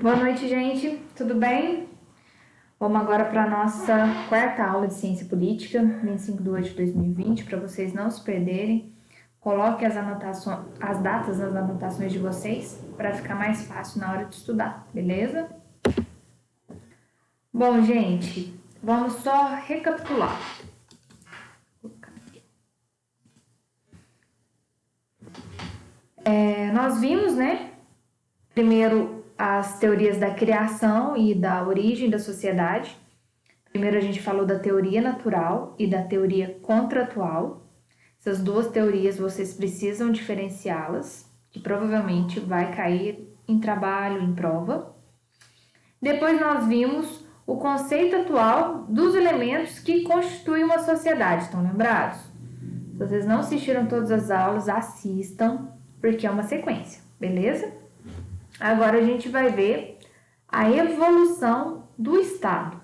Boa noite, gente. Tudo bem? Vamos agora para a nossa quarta aula de Ciência Política, 25 de 8 de 2020, para vocês não se perderem. Coloque as datas nas anotações de vocês para ficar mais fácil na hora de estudar, beleza? Bom, gente, vamos só recapitular. Nós vimos, né? Primeiro, as teorias da criação e da origem da sociedade. Primeiro, a gente falou da teoria natural e da teoria contratual. Essas duas teorias vocês precisam diferenciá-las, que provavelmente vai cair em trabalho, em prova. Depois, nós vimos o conceito atual dos elementos que constituem uma sociedade. Estão lembrados? Se vocês não assistiram todas as aulas, assistam, porque é uma sequência, beleza? Agora a gente vai ver a evolução do Estado,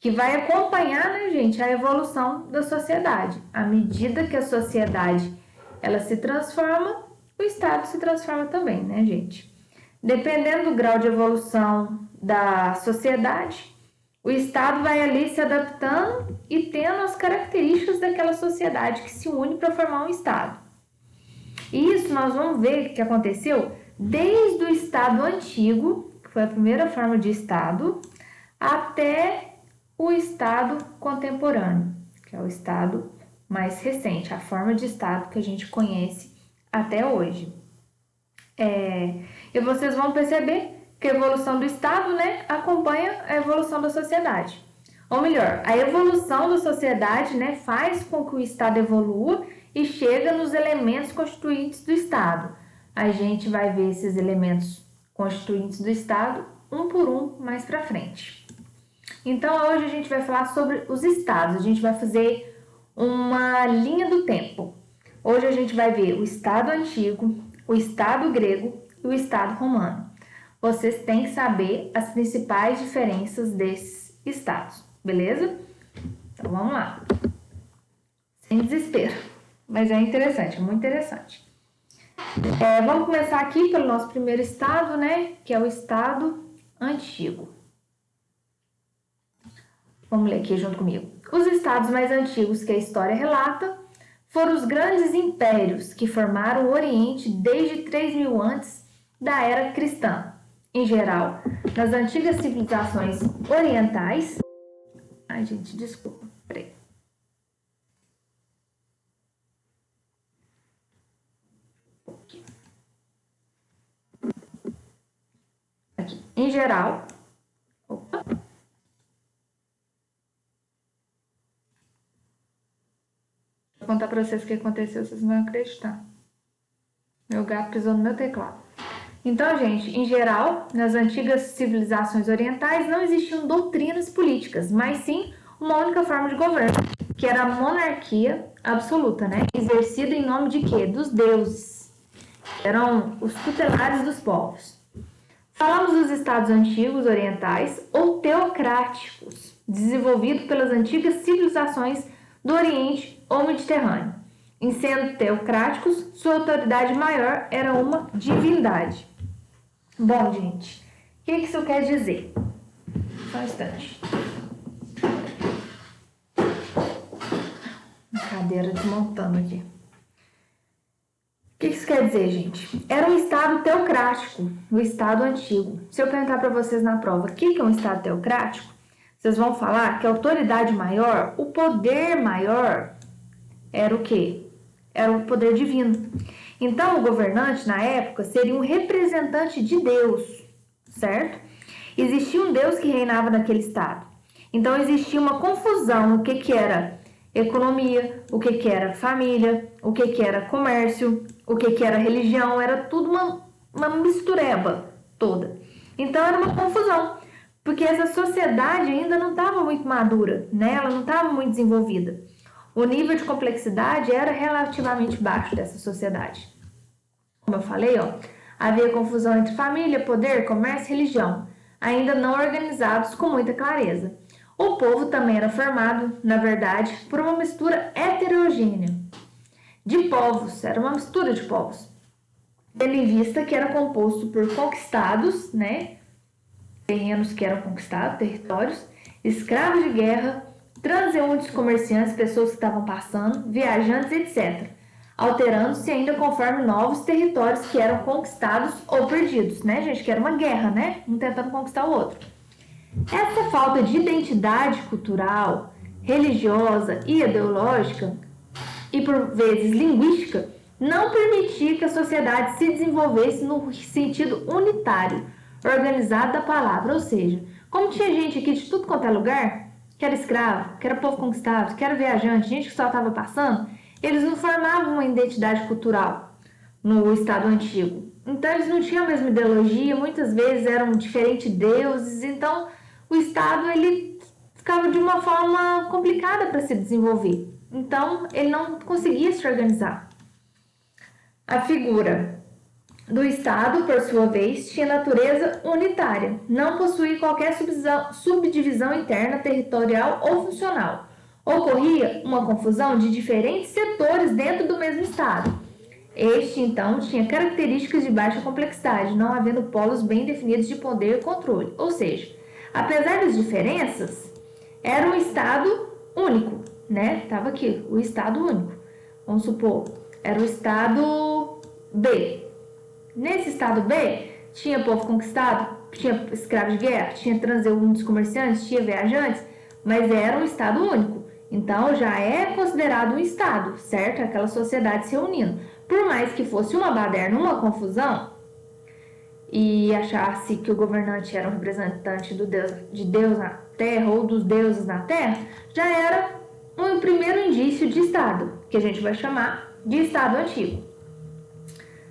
que vai acompanhar, né, gente, a evolução da sociedade. À medida que a sociedade ela se transforma, o Estado se transforma também, né, gente? Dependendo do grau de evolução da sociedade, o Estado vai ali se adaptando e tendo as características daquela sociedade que se une para formar um Estado. E isso nós vamos ver o que aconteceu desde o Estado antigo, que foi a primeira forma de Estado, até o Estado contemporâneo, que é o Estado mais recente, a forma de Estado que a gente conhece até hoje. E vocês vão perceber que a evolução do Estado, né, acompanha a evolução da sociedade. Ou melhor, a evolução da sociedade, né, faz com que o Estado evolua e chega nos elementos constituintes do Estado. A gente vai ver esses elementos constituintes do Estado um por um mais para frente. Então, hoje a gente vai falar sobre os estados. A gente vai fazer uma linha do tempo. Hoje a gente vai ver o Estado antigo, o Estado grego e o Estado romano. Vocês têm que saber as principais diferenças desses estados, beleza? Então, vamos lá. Sem desespero, mas é interessante, é muito interessante. Vamos começar aqui pelo nosso primeiro estado, né? Que é o Estado antigo. Vamos ler aqui junto comigo. Os estados mais antigos que a história relata foram os grandes impérios que formaram o Oriente desde 3000 antes da era cristã. Em geral, nas antigas civilizações orientais... Ai, gente, desculpa, peraí. Aqui. Em geral... Opa. Vou contar para vocês o que aconteceu, vocês não vão acreditar. Meu gato pisou no meu teclado. Então, gente, em geral, nas antigas civilizações orientais não existiam doutrinas políticas, mas sim uma única forma de governo, que era a monarquia absoluta, né? Exercida em nome de quê? Dos deuses. Eram os tutelares dos povos. Falamos dos estados antigos orientais ou teocráticos, desenvolvidos pelas antigas civilizações do Oriente ou Mediterrâneo. Em sendo teocráticos, sua autoridade maior era uma divindade. Bom, gente, o que isso quer dizer? Só um instante. Cadeira desmontando aqui. O que isso quer dizer, gente? Era um estado teocrático, o estado antigo. Se eu perguntar para vocês na prova o que é um estado teocrático, vocês vão falar que a autoridade maior, o poder maior, era o quê? Era o poder divino. Então, o governante, na época, seria um representante de Deus, certo? Existia um Deus que reinava naquele estado. Então, existia uma confusão, o que era economia, o que era família, o que era comércio, o que era religião, era tudo uma mistureba toda. Então, era uma confusão, porque essa sociedade ainda não estava muito madura, né? Ela não estava muito desenvolvida. O nível de complexidade era relativamente baixo dessa sociedade. Como eu falei, havia confusão entre família, poder, comércio e religião, ainda não organizados com muita clareza. O povo também era formado, na verdade, por uma mistura heterogênea de povos, era uma mistura de povos. tendo em vista que era composto por conquistados, né, terrenos que eram conquistados, territórios, escravos de guerra, transeuntes, comerciantes, pessoas que estavam passando, viajantes, etc., alterando-se ainda conforme novos territórios que eram conquistados ou perdidos, né, gente? Que era uma guerra, né? Um tentando conquistar o outro. Essa falta de identidade cultural, religiosa e ideológica, e por vezes linguística, não permitia que a sociedade se desenvolvesse no sentido unitário, organizado da palavra, ou seja, como tinha gente aqui de tudo quanto é lugar, que era escravo, que era povo conquistado, que era viajante, gente que só estava passando, eles não formavam uma identidade cultural no Estado antigo. Então eles não tinham a mesma ideologia, muitas vezes eram diferentes deuses, então o Estado ele ficava de uma forma complicada para se desenvolver. Então ele não conseguia se organizar. A figura do Estado, por sua vez, tinha natureza unitária, não possuía qualquer subdivisão interna, territorial ou funcional. Ocorria uma confusão de diferentes setores dentro do mesmo Estado. Este, então, tinha características de baixa complexidade, não havendo polos bem definidos de poder e controle. Ou seja, apesar das diferenças, era um Estado único, né? Estava aqui, o Estado único. Vamos supor, era o Estado B. Nesse Estado B, tinha povo conquistado, tinha escravos de guerra, tinha transeuntes comerciantes, tinha viajantes, mas era um Estado único. Então, já é considerado um Estado, certo? Aquela sociedade se reunindo. Por mais que fosse uma baderna, uma confusão, e achasse que o governante era um representante de Deus na terra ou dos deuses na terra, já era um primeiro indício de Estado, que a gente vai chamar de Estado antigo.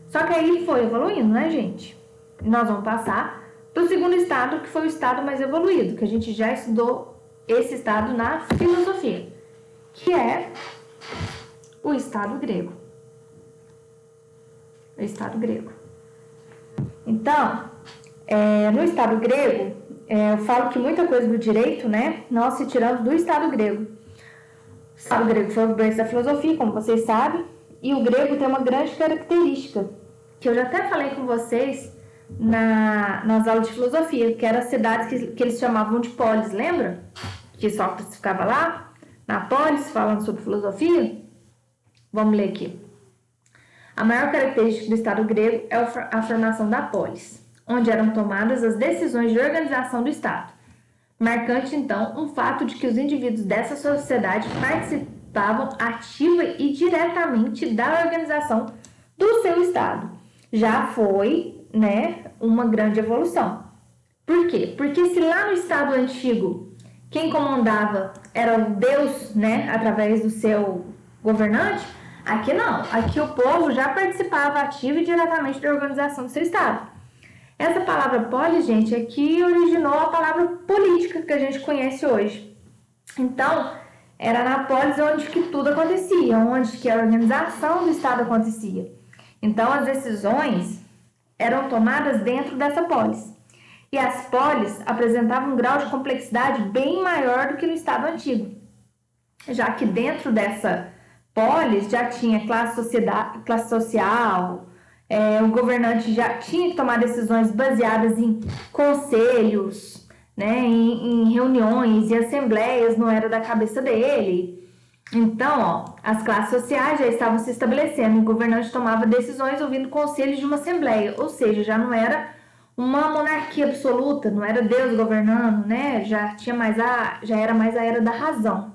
Só que aí foi evoluindo, né, gente? Nós vamos passar para o segundo estado, que foi o estado mais evoluído, que a gente já estudou esse estado na filosofia, que é o estado grego. O estado grego. Então, no estado grego, eu falo que muita coisa do direito, né, nós se tiramos do estado grego. O estado grego foi o berço da filosofia, como vocês sabem, e o grego tem uma grande característica, que eu já até falei com vocês nas aulas de filosofia, que eram as cidades que eles chamavam de polis, lembra? Que Sócrates ficava lá, na polis, falando sobre filosofia. Vamos ler aqui. A maior característica do Estado grego é a formação da polis, onde eram tomadas as decisões de organização do Estado. Marcante, então, um fato de que os indivíduos dessa sociedade participavam ativa e diretamente da organização do seu Estado. Já foi, né, uma grande evolução. Por quê? Porque se lá no Estado antigo quem comandava era o Deus, né, através do seu governante, aqui não. Aqui o povo já participava ativa e diretamente da organização do seu Estado. Essa palavra polis, gente, é que originou a palavra política que a gente conhece hoje. Então, era na polis onde que tudo acontecia, onde que a organização do Estado acontecia. Então, as decisões eram tomadas dentro dessa polis. E as polis apresentavam um grau de complexidade bem maior do que no Estado antigo, já que dentro dessa polis já tinha classe social, o governante já tinha que tomar decisões baseadas em conselhos, né, em reuniões e assembleias, não era da cabeça dele. Então, as classes sociais já estavam se estabelecendo e o governante tomava decisões ouvindo conselhos de uma assembleia, ou seja, já não era uma monarquia absoluta, não era Deus governando, né? Já era mais a era da razão.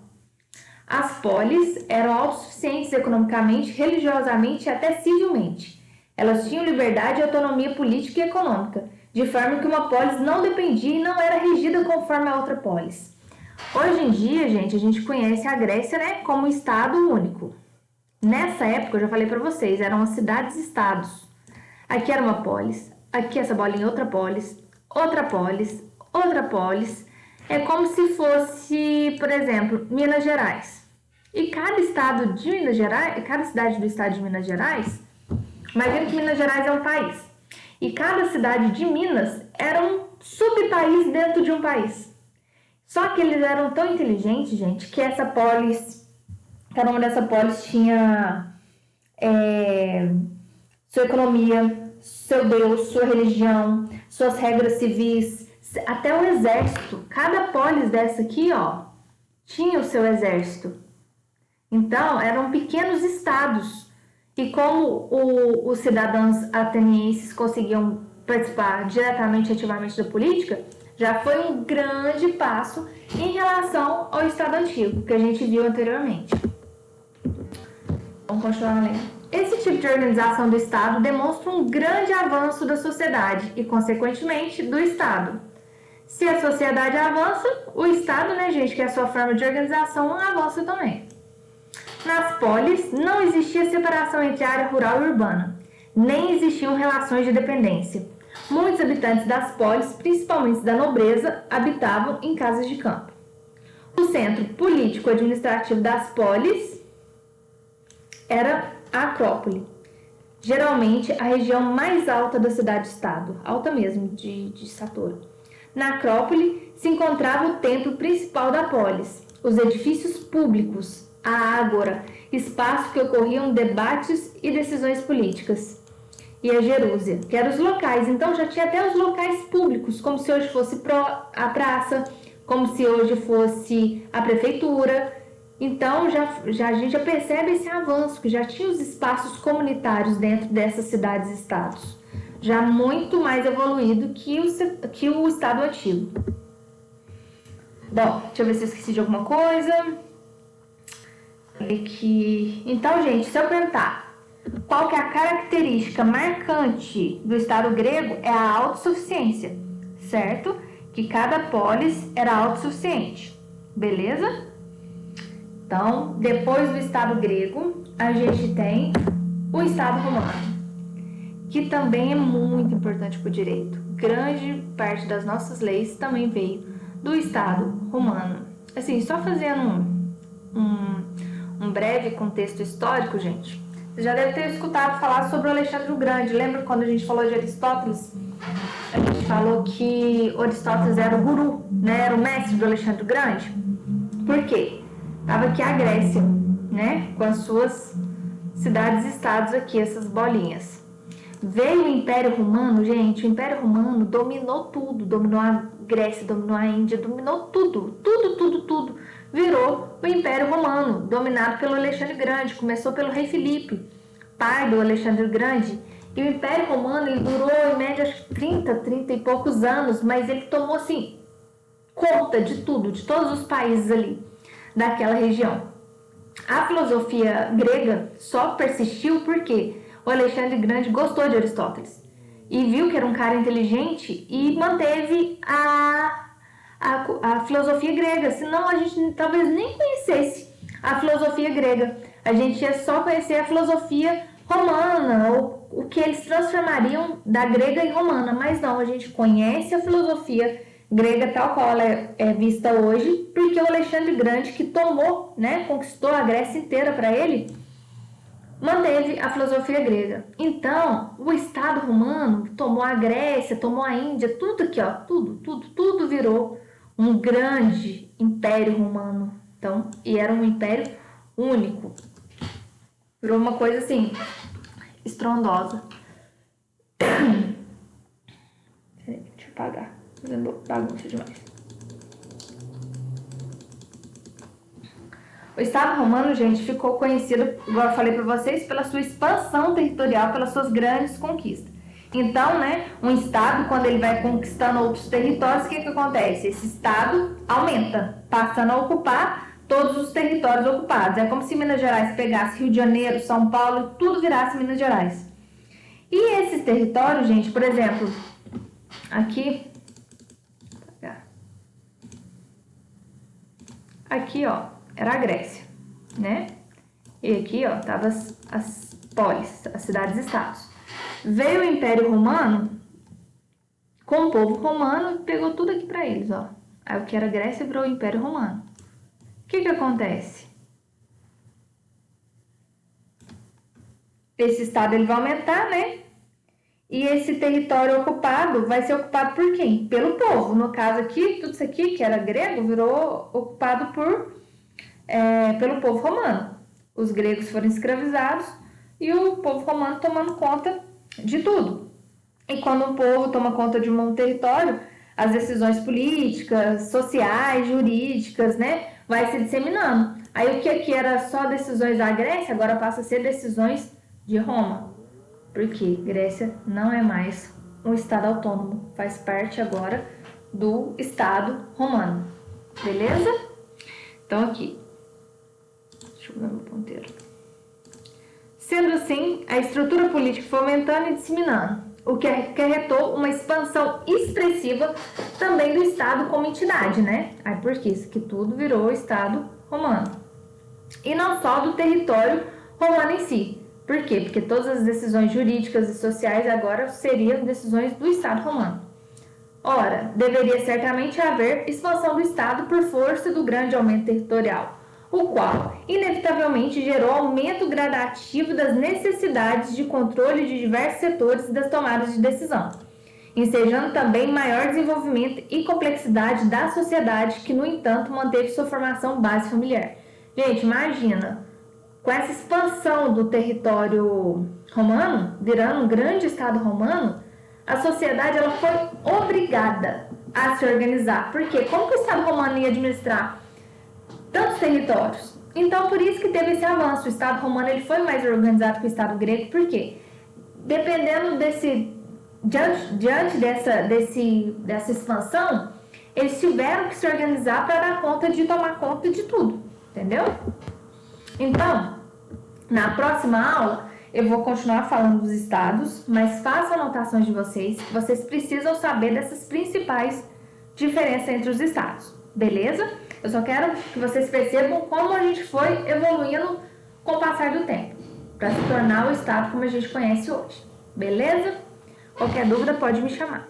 As polis eram autossuficientes economicamente, religiosamente e até civilmente. Elas tinham liberdade e autonomia política e econômica, de forma que uma polis não dependia e não era regida conforme a outra polis. Hoje em dia, gente, a gente conhece a Grécia, né, como Estado único. Nessa época, eu já falei para vocês, eram as cidades-estados. Aqui era uma polis, aqui essa bolinha outra polis, outra polis, outra polis. É como se fosse, por exemplo, Minas Gerais. E cada estado de Minas Gerais, cada cidade do estado de Minas Gerais, imagina que Minas Gerais é um país. E cada cidade de Minas era um subpaís dentro de um país. Só que eles eram tão inteligentes, gente, que essa polis, cada uma dessa polis tinha sua economia, seu Deus, sua religião, suas regras civis, até o exército. Cada polis dessa aqui, ó, tinha o seu exército. Então, eram pequenos estados. E como os cidadãos atenienses conseguiam participar diretamente e ativamente da política, já foi um grande passo em relação ao Estado antigo, que a gente viu anteriormente. Vamos continuar lendo. Esse tipo de organização do Estado demonstra um grande avanço da sociedade e, consequentemente, do Estado. Se a sociedade avança, o Estado, né, gente, que é a sua forma de organização, avança também. Nas polis, não existia separação entre área rural e urbana, nem existiam relações de dependência. Muitos habitantes das polis, principalmente da nobreza, habitavam em casas de campo. O centro político-administrativo das polis era a Acrópole, geralmente a região mais alta da cidade-estado, alta mesmo, de estatura. Na Acrópole se encontrava o templo principal da polis, os edifícios públicos, a ágora, espaço que ocorriam debates e decisões políticas, e a gerúsia, que eram os locais. Então já tinha até os locais públicos, como se hoje fosse a praça, como se hoje fosse a prefeitura. Então a gente já percebe esse avanço, que já tinha os espaços comunitários dentro dessas cidades-estados, já muito mais evoluído que o estado antigo. Bom, deixa eu ver se eu esqueci de alguma coisa. Então, gente, se eu perguntar qual que é a característica marcante do Estado grego, é a autossuficiência, certo? Que cada polis era autossuficiente, beleza? Então, depois do Estado grego, a gente tem o Estado romano, que também é muito importante para o direito. Grande parte das nossas leis também veio do Estado romano. Assim, só fazendo um breve contexto histórico, gente. Você já deve ter escutado falar sobre o Alexandre o Grande. Lembra quando a gente falou de Aristóteles? A gente falou que Aristóteles era o guru, né? Era o mestre do Alexandre o Grande. Por quê? Tava aqui a Grécia, né? Com as suas cidades-estados aqui, essas bolinhas. Veio o Império Romano, gente. O Império Romano dominou tudo. Dominou a Grécia, dominou a Índia, dominou tudo. Tudo. Virou o Império Romano, dominado pelo Alexandre Grande. Começou pelo rei Filipe, pai do Alexandre Grande. E o Império Romano, ele durou em média acho que 30 e poucos anos, mas ele tomou assim conta de tudo, de todos os países ali daquela região. A filosofia grega só persistiu porque o Alexandre Grande gostou de Aristóteles e viu que era um cara inteligente e manteve a filosofia grega. Senão a gente talvez nem conhecesse a filosofia grega. A gente ia só conhecer a filosofia romana, ou o que eles transformariam da grega em romana. Mas não, a gente conhece a filosofia grega tal qual ela é vista hoje, porque o Alexandre Grande, que tomou, né, conquistou a Grécia inteira para ele, manteve a filosofia grega. Então, o Estado romano tomou a Grécia, tomou a Índia, tudo aqui, ó, tudo virou um grande império romano. Então, e era um império único. Virou uma coisa assim, estrondosa. Peraí, deixa eu apagar. Fazendo bagunça demais. O Estado romano, gente, ficou conhecido, igual eu falei para vocês, pela sua expansão territorial, pelas suas grandes conquistas. Então, né, um Estado, quando ele vai conquistando outros territórios, o que acontece? Esse Estado aumenta, passando a ocupar todos os territórios ocupados. É como se Minas Gerais pegasse Rio de Janeiro, São Paulo, tudo virasse Minas Gerais. E esses territórios, gente, por exemplo, aqui, ó, era a Grécia, né? E aqui, ó, tava as polis, as cidades-estados. Veio o Império Romano com o povo romano e pegou tudo aqui para eles, ó. Aí o que era Grécia virou o Império Romano. O que acontece? Esse estado ele vai aumentar, né? E esse território ocupado vai ser ocupado por quem? Pelo povo. No caso aqui, tudo isso aqui, que era grego, virou ocupado pelo povo romano. Os gregos foram escravizados e o povo romano tomando conta de tudo. E quando um povo toma conta de um território, as decisões políticas, sociais, jurídicas, né, vai se disseminando. Aí o que aqui era só decisões da Grécia, agora passa a ser decisões de Roma. Porque Grécia não é mais um estado autônomo, faz parte agora do Estado romano. Beleza? Então aqui, deixa eu ver meu ponteiro. Sendo assim, a estrutura política foi aumentando e disseminando, o que acarretou uma expansão expressiva também do Estado como entidade, né? Aí por que isso que tudo virou Estado romano. E não só do território romano em si. Por quê? Porque todas as decisões jurídicas e sociais agora seriam decisões do Estado romano. Ora, deveria certamente haver expansão do Estado por força do grande aumento territorial, o qual, inevitavelmente, gerou aumento gradativo das necessidades de controle de diversos setores das tomadas de decisão, ensejando também maior desenvolvimento e complexidade da sociedade, que, no entanto, manteve sua formação base familiar. Gente, imagina, com essa expansão do território romano, virando um grande Estado romano, a sociedade ela foi obrigada a se organizar. Por quê? Como que o Estado romano ia administrar tantos territórios? Então, por isso que teve esse avanço. O Estado romano ele foi mais organizado que o Estado grego. Por quê? Dependendo diante dessa expansão, eles tiveram que se organizar para dar conta de tomar conta de tudo. Entendeu? Então, na próxima aula, eu vou continuar falando dos estados, mas façam anotações de vocês. Vocês precisam saber dessas principais diferenças entre os estados, beleza? Eu só quero que vocês percebam como a gente foi evoluindo com o passar do tempo, para se tornar o estado como a gente conhece hoje, beleza? Qualquer dúvida pode me chamar.